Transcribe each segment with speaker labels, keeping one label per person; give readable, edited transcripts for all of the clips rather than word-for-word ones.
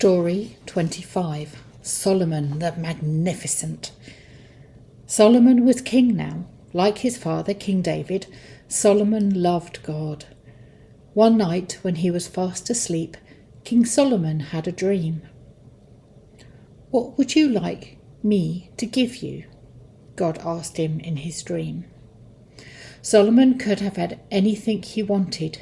Speaker 1: Story 25. Solomon the Magnificent. Solomon was king now. Like his father, King David, Solomon loved God. One night, when he was fast asleep, King Solomon had a dream. "What would you like me to give you?" God asked him in his dream. Solomon could have had anything he wanted.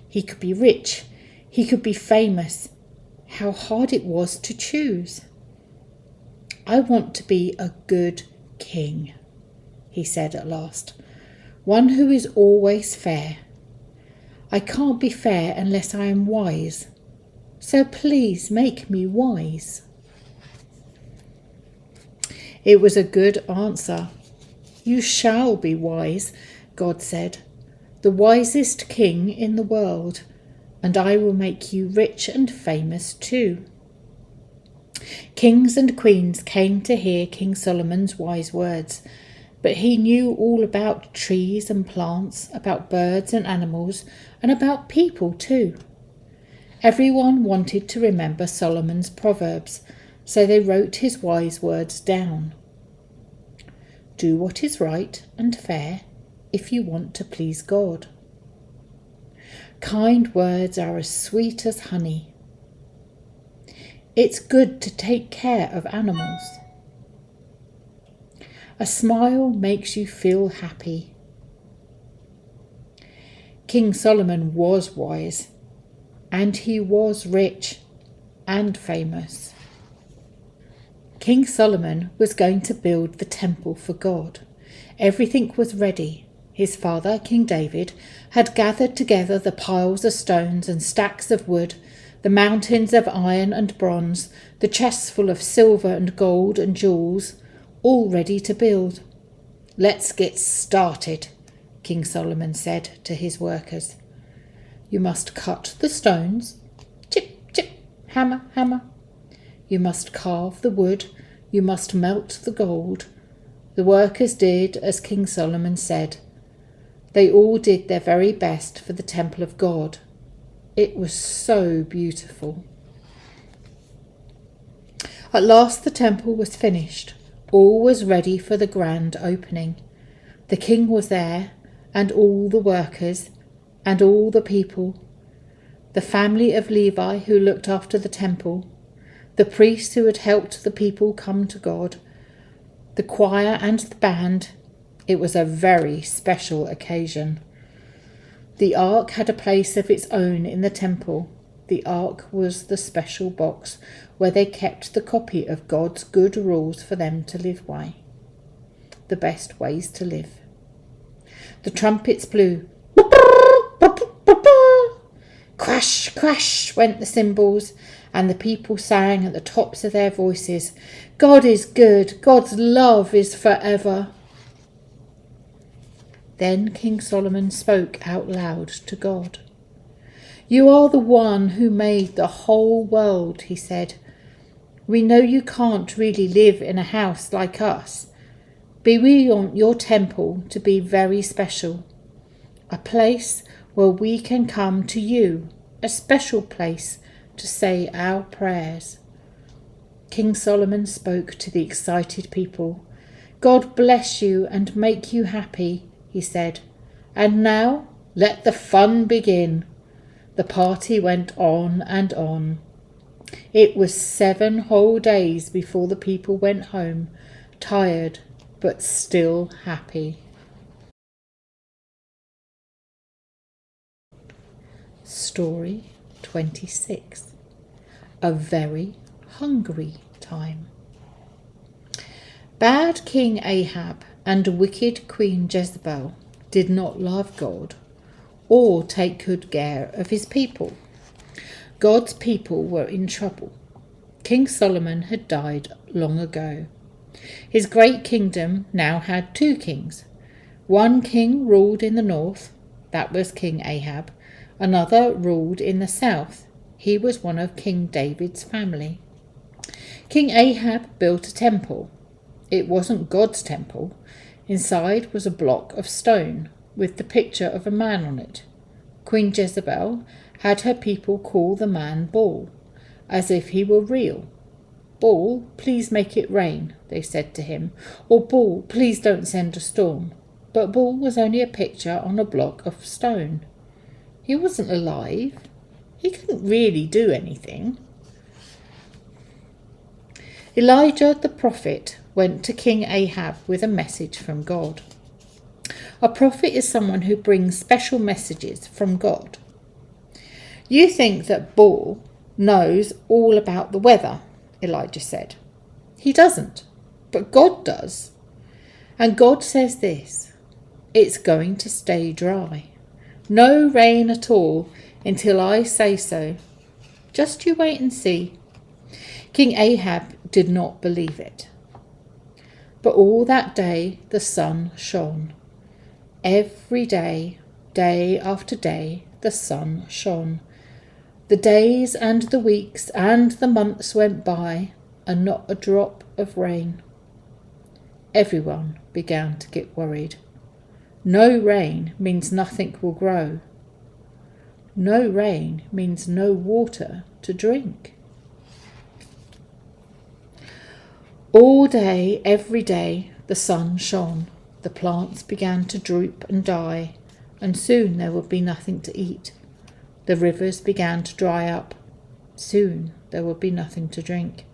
Speaker 1: He could be rich. He could be famous. How hard it was to choose. "I want to be a good king," he said at last. "One who is always fair. I can't be fair unless I am wise. So please make me wise." It was a good answer. "You shall be wise," God said, "the wisest king in the world, and I will make you rich and famous too." Kings and queens came to hear King Solomon's wise words, but he knew all about trees and plants, about birds and animals, and about people too. Everyone wanted to remember Solomon's proverbs, so they wrote his wise words down. Do what is right and fair if you want to please God. Kind words are as sweet as honey. It's good to take care of animals. A smile makes you feel happy. King Solomon was wise, and he was rich and famous. King Solomon was going to build the temple for God. Everything was ready. His father, King David, had gathered together the piles of stones and stacks of wood, the mountains of iron and bronze, the chests full of silver and gold and jewels, all ready to build. "Let's get started," King Solomon said to his workers. "You must cut the stones, chip, chip, hammer, hammer. You must carve the wood, you must melt the gold." The workers did as King Solomon said. They all did their very best for the temple of God. It was so beautiful. At last the temple was finished. All was ready for the grand opening. The king was there, and all the workers, and all the people. The family of Levi who looked after the temple, the priests who had helped the people come to God, the choir and the band. It was a very special occasion. The ark had a place of its own in the temple. The ark was the special box where they kept the copy of God's good rules for them to live by. The best ways to live. The trumpets blew. Crash, crash went the cymbals, and the people sang at the tops of their voices, "God is good, God's love is forever." Then King Solomon spoke out loud to God. "You are the one who made the whole world," he said. "We know you can't really live in a house like us, but we want your temple to be very special. A place where we can come to you, a special place to say our prayers." King Solomon spoke to the excited people. "God bless you and make you happy," he said. "And now let the fun begin." The party went on and on. It was 7 whole days before the people went home, tired but still happy. Story 26. A very hungry time. Bad King Ahab and wicked Queen Jezebel did not love God or take good care of his people. God's people were in trouble. King Solomon had died long ago. His great kingdom now had 2 kings. One king ruled in the north, that was King Ahab. Another ruled in the south. He was one of King David's family. King Ahab built a temple. It wasn't God's temple. Inside was a block of stone with the picture of a man on it. Queen Jezebel had her people call the man Baal, as if he were real. "Baal, please make it rain," they said to him, or "Baal, please don't send a storm." But Baal was only a picture on a block of stone. He wasn't alive. He couldn't really do anything. Elijah the prophet went to King Ahab with a message from God. A prophet is someone who brings special messages from God. "You think that Baal knows all about the weather," Elijah said. "He doesn't, but God does. And God says this: it's going to stay dry. No rain at all until I say so. Just you wait and see." King Ahab did not believe it. But all that day the sun shone. Every day, day after day, the sun shone. The days and the weeks and the months went by, and not a drop of rain. Everyone began to get worried. No rain means nothing will grow. No rain means no water to drink. All day, every day, the sun shone. The plants began to droop and die, and soon there would be nothing to eat. The rivers began to dry up. Soon there would be nothing to drink.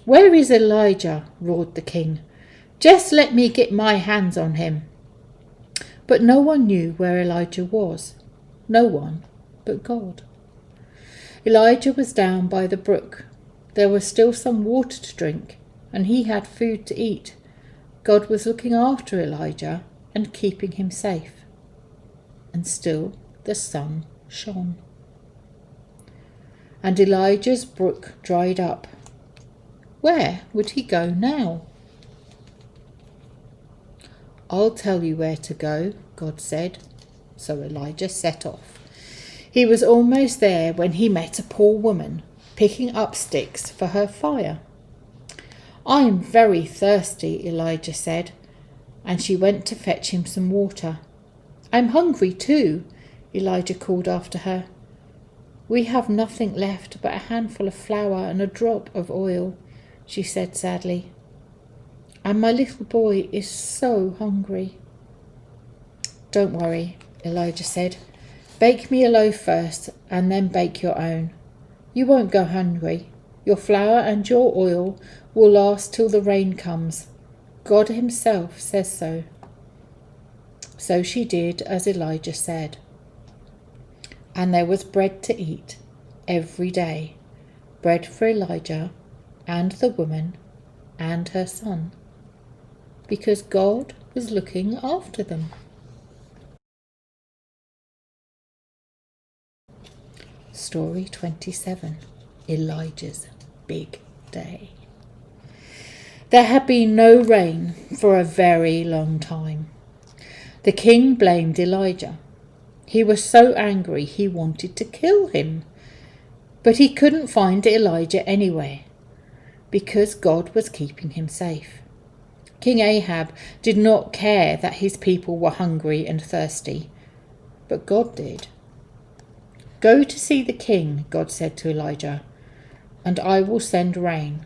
Speaker 1: "Where is Elijah?" roared the king. "Just let me get my hands on him." But no one knew where Elijah was. No one but God. Elijah was down by the brook. There was still some water to drink, and he had food to eat. God was looking after Elijah and keeping him safe. And still the sun shone. And Elijah's brook dried up. Where would he go now? "I'll tell you where to go," God said. So Elijah set off. He was almost there when he met a poor woman picking up sticks for her fire. "I'm very thirsty," Elijah said, and she went to fetch him some water. "I'm hungry too," Elijah called after her. "We have nothing left but a handful of flour and a drop of oil," she said sadly. "And my little boy is so hungry." "Don't worry," Elijah said. "Bake me a loaf first and then bake your own. You won't go hungry. Your flour and your oil will last till the rain comes. God himself says so." So she did as Elijah said. And there was bread to eat every day, bread for Elijah and the woman and her son, because God was looking after them. Story 27. Elijah's Big Day. There had been no rain for a very long time. The king blamed Elijah. He was so angry he wanted to kill him. But he couldn't find Elijah anywhere, because God was keeping him safe. King Ahab did not care that his people were hungry and thirsty, but God did. "Go to see the king," God said to Elijah, "and I will send rain."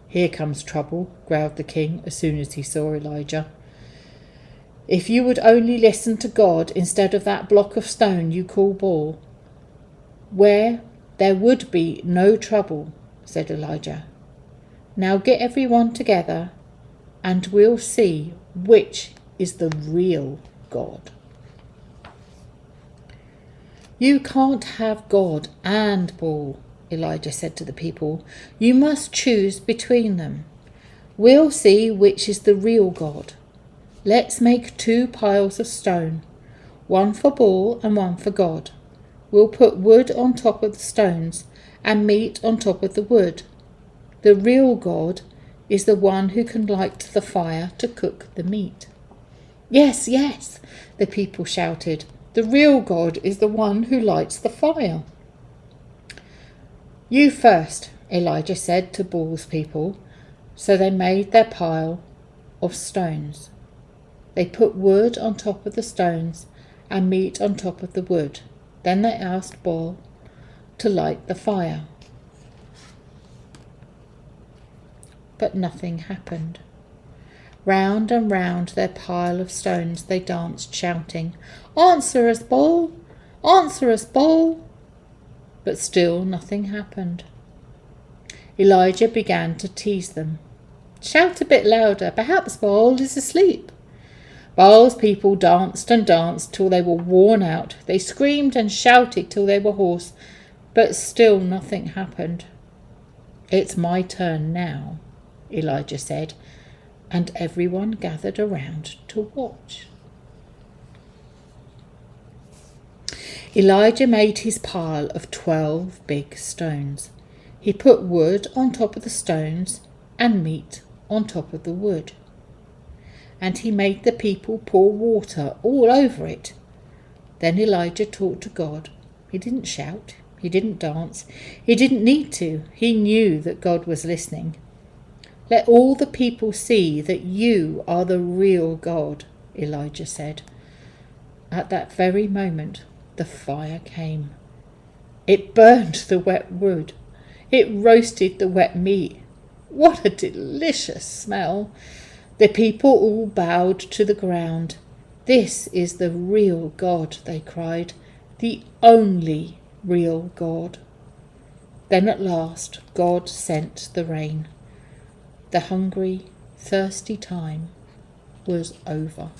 Speaker 1: "Here comes trouble," growled the king as soon as he saw Elijah. "If you would only listen to God instead of that block of stone you call Baal, where there would be no trouble," said Elijah. "Now get everyone together and we'll see which is the real God." "You can't have God and Baal," Elijah said to the people. "You must choose between them. We'll see which is the real God. Let's make 2 piles of stone, one for Baal and one for God. We'll put wood on top of the stones and meat on top of the wood. The real God is the one who can light the fire to cook the meat." "Yes, yes," the people shouted. "The real God is the one who lights the fire." "You first," Elijah said to Baal's people. So they made their pile of stones. They put wood on top of the stones and meat on top of the wood. Then they asked Baal, to light the fire. But nothing happened. Round and round their pile of stones they danced, shouting, "Answer us, Baal! Answer us, Baal!" But still nothing happened. Elijah began to tease them. "Shout a bit louder, perhaps Baal is asleep." Baal's people danced and danced till they were worn out. They screamed and shouted till they were hoarse, but still nothing happened. "It's my turn now," Elijah said, and everyone gathered around to watch. Elijah made his pile of 12 big stones. He put wood on top of the stones and meat on top of the wood. And he made the people pour water all over it. Then Elijah talked to God. He didn't shout. He didn't dance. He didn't need to. He knew that God was listening. "Let all the people see that you are the real God," Elijah said. At that very moment, the fire came. It burned the wet wood. It roasted the wet meat. What a delicious smell! The people all bowed to the ground. "This is the real God," they cried. "The only real God." Then at last God sent the rain. The hungry, thirsty time was over.